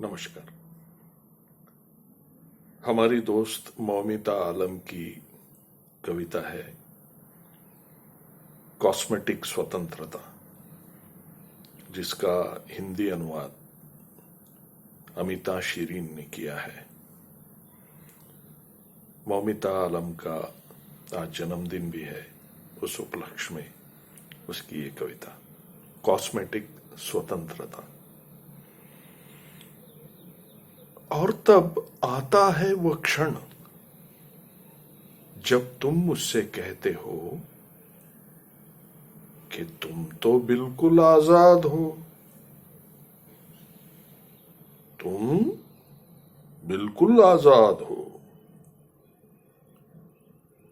नमस्कार। हमारी दोस्त मौमिता आलम की कविता है कॉस्मेटिक स्वतंत्रता, जिसका हिंदी अनुवाद अमिता शीरीन ने किया है। मौमिता आलम का आज जन्मदिन भी है। उस उपलक्ष्य में उसकी ये कविता कॉस्मेटिक स्वतंत्रता। और तब आता है वह क्षण जब तुम मुझसे कहते हो कि तुम तो बिल्कुल आजाद हो। तुम बिल्कुल आजाद हो।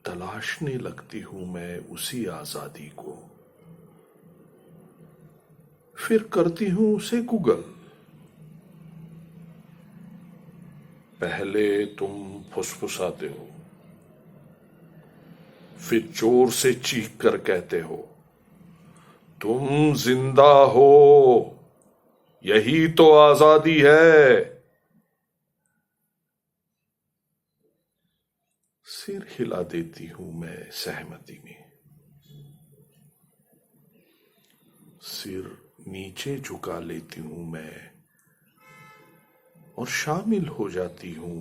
तलाशने लगती हूं मैं उसी आजादी को, फिर करती हूं उसे गूगल। पहले तुम फुसफुसाते हो, फिर जोर से चीख कर कहते हो तुम जिंदा हो, यही तो आजादी है। सिर हिला देती हूं मैं सहमति में, सिर नीचे झुका लेती हूं मैं और शामिल हो जाती हूं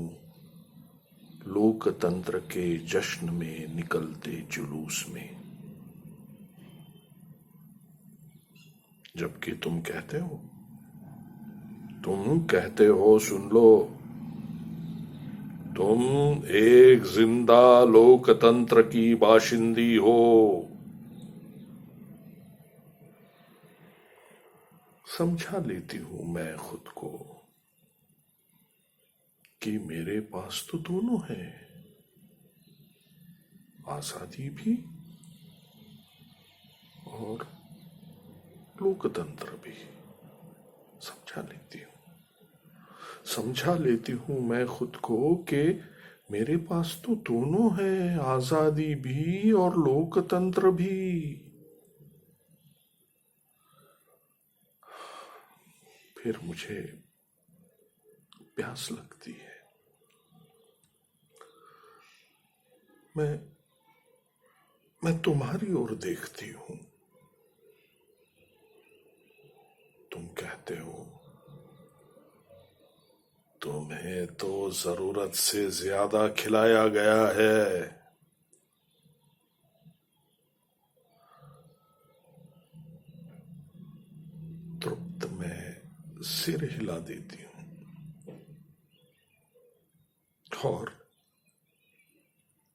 लोकतंत्र के जश्न में निकलते जुलूस में। जबकि तुम कहते हो सुन लो, तुम एक जिंदा लोकतंत्र की बाशिंदी हो। समझा लेती हूं मैं खुद को कि मेरे पास तो दोनों है, आजादी भी और लोकतंत्र भी। समझा लेती हूं मैं खुद को कि मेरे पास तो दोनों है, आजादी भी और लोकतंत्र भी। फिर मुझे प्यास लगती है। मैं तुम्हारी ओर देखती हूं। तुम कहते हो तुम्हें तो जरूरत से ज्यादा खिलाया गया है। तृप्त में सिर हिला देती हूं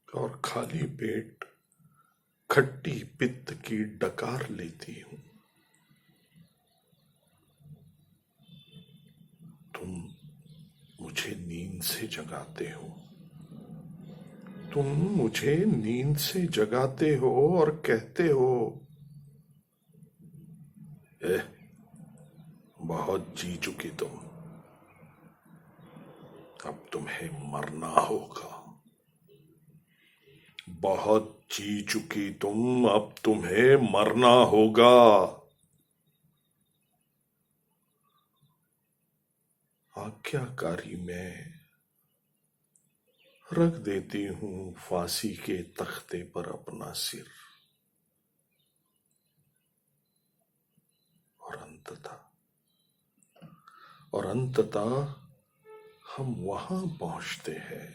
और खाली पेट खट्टी पित्त की डकार लेती हूं। तुम मुझे नींद से जगाते हो। तुम मुझे नींद से जगाते हो और कहते हो बहुत जी चुकी तुम, अब तुम्हें मरना होगा। बहुत जी चुकी तुम, अब तुम्हें मरना होगा। आज्ञाकारी में रख देती हूं फांसी के तख्ते पर अपना सिर। और अंततः हम वहां पहुंचते हैं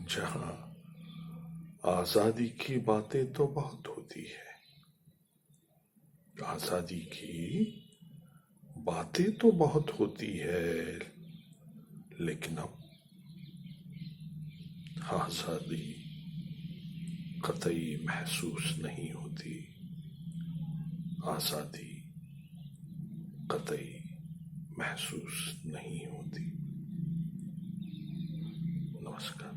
जहां आजादी की बातें तो बहुत होती है, आजादी की बातें तो बहुत होती है, लेकिन अब आजादी कतई महसूस नहीं होती। आजादी कतई महसूस नहीं होती। नमस्कार।